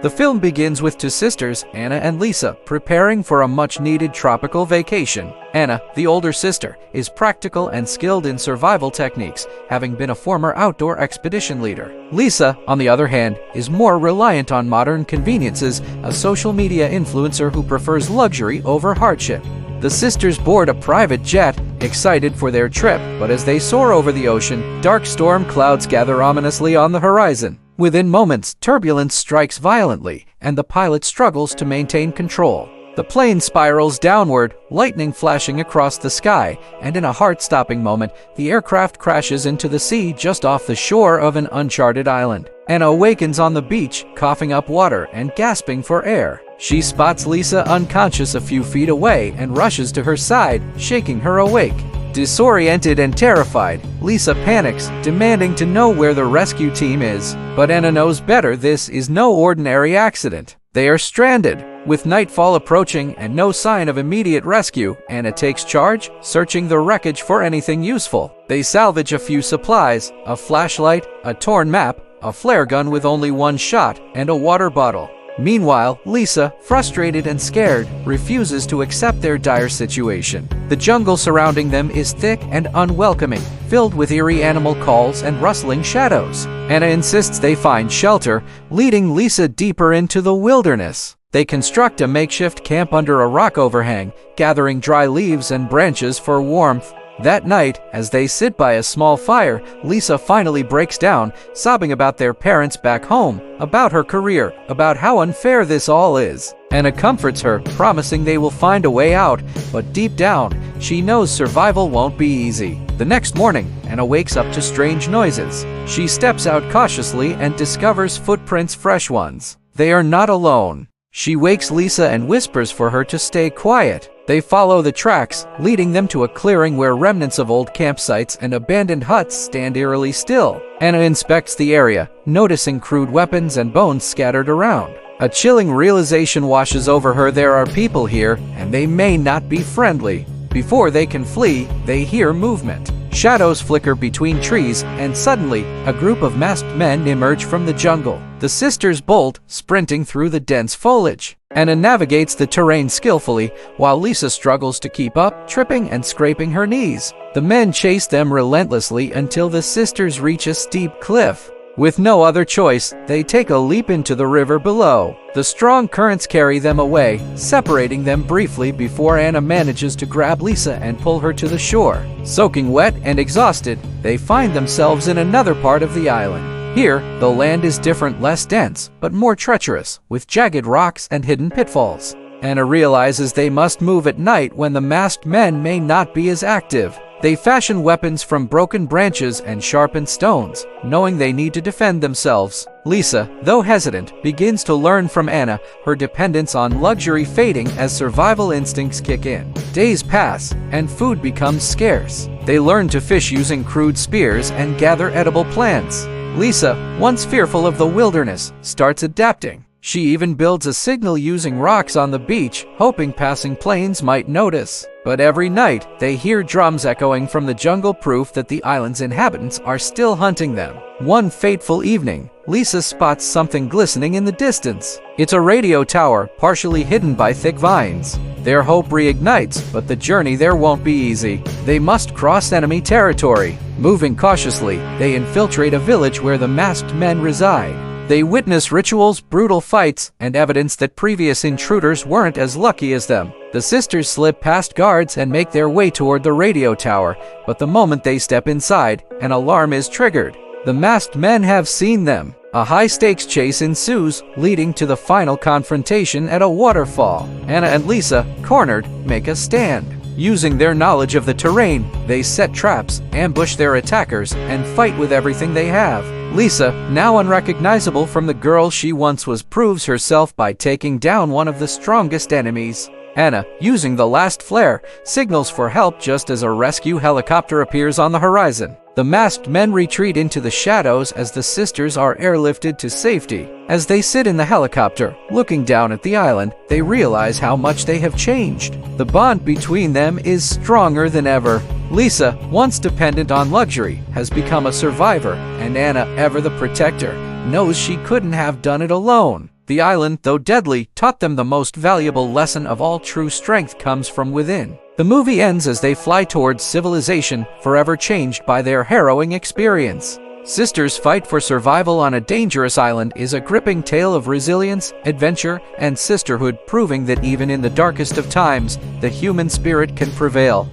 The film begins with two sisters, Anna and Lisa, preparing for a much-needed tropical vacation. Anna, the older sister, is practical and skilled in survival techniques, having been a former outdoor expedition leader. Lisa, on the other hand, is more reliant on modern conveniences, a social media influencer who prefers luxury over hardship. The sisters board a private jet, excited for their trip, but as they soar over the ocean, dark storm clouds gather ominously on the horizon. Within moments, turbulence strikes violently, and the pilot struggles to maintain control. The plane spirals downward, lightning flashing across the sky, and in a heart-stopping moment, the aircraft crashes into the sea just off the shore of an uncharted island. Anna awakens on the beach, coughing up water and gasping for air. She spots Lisa unconscious a few feet away and rushes to her side, shaking her awake. Disoriented and terrified, Lisa panics, demanding to know where the rescue team is. But Anna knows better. This is no ordinary accident. They are stranded. With nightfall approaching and no sign of immediate rescue, Anna takes charge, searching the wreckage for anything useful. They salvage a few supplies, a flashlight, a torn map, a flare gun with only one shot, and a water bottle. Meanwhile, Lisa, frustrated and scared, refuses to accept their dire situation. The jungle surrounding them is thick and unwelcoming, filled with eerie animal calls and rustling shadows. Anna insists they find shelter, leading Lisa deeper into the wilderness. They construct a makeshift camp under a rock overhang, gathering dry leaves and branches for warmth. That night, as they sit by a small fire, Lisa finally breaks down, sobbing about their parents back home, about her career, about how unfair this all is. Anna comforts her, promising they will find a way out, but deep down, she knows survival won't be easy. The next morning, Anna wakes up to strange noises. She steps out cautiously and discovers footprints, fresh ones. They are not alone. She wakes Lisa and whispers for her to stay quiet. They follow the tracks, leading them to a clearing where remnants of old campsites and abandoned huts stand eerily still. Anna inspects the area, noticing crude weapons and bones scattered around. A chilling realization washes over her. There are people here, and they may not be friendly. Before they can flee, they hear movement. Shadows flicker between trees, and suddenly, a group of masked men emerge from the jungle. The sisters bolt, sprinting through the dense foliage. Anna navigates the terrain skillfully, while Lisa struggles to keep up, tripping and scraping her knees. The men chase them relentlessly until the sisters reach a steep cliff. With no other choice, they take a leap into the river below. The strong currents carry them away, separating them briefly before Anna manages to grab Lisa and pull her to the shore. Soaking wet and exhausted, they find themselves in another part of the island. Here, the land is different, less dense, but more treacherous, with jagged rocks and hidden pitfalls. Anna realizes they must move at night when the masked men may not be as active. They fashion weapons from broken branches and sharpened stones, knowing they need to defend themselves. Lisa, though hesitant, begins to learn from Anna, her dependence on luxury fading as survival instincts kick in. Days pass, and food becomes scarce. They learn to fish using crude spears and gather edible plants. Lisa, once fearful of the wilderness, starts adapting. She even builds a signal using rocks on the beach, hoping passing planes might notice. But every night, they hear drums echoing from the jungle, proof that the island's inhabitants are still hunting them. One fateful evening, Lisa spots something glistening in the distance. It's a radio tower, partially hidden by thick vines. Their hope reignites, but the journey there won't be easy. They must cross enemy territory. Moving cautiously, they infiltrate a village where the masked men reside. They witness rituals, brutal fights, and evidence that previous intruders weren't as lucky as them. The sisters slip past guards and make their way toward the radio tower, but the moment they step inside, an alarm is triggered. The masked men have seen them. A high-stakes chase ensues, leading to the final confrontation at a waterfall. Anna and Lisa, cornered, make a stand. Using their knowledge of the terrain, they set traps, ambush their attackers, and fight with everything they have. Lisa, now unrecognizable from the girl she once was, proves herself by taking down one of the strongest enemies. Anna, using the last flare, signals for help just as a rescue helicopter appears on the horizon. The masked men retreat into the shadows as the sisters are airlifted to safety. As they sit in the helicopter, looking down at the island, they realize how much they have changed. The bond between them is stronger than ever. Lisa, once dependent on luxury, has become a survivor, and Anna, ever the protector, knows she couldn't have done it alone. The island, though deadly, taught them the most valuable lesson of all: true strength comes from within. The movie ends as they fly towards civilization, forever changed by their harrowing experience. Sisters' fight for survival on a dangerous island is a gripping tale of resilience, adventure, and sisterhood, proving that even in the darkest of times, the human spirit can prevail.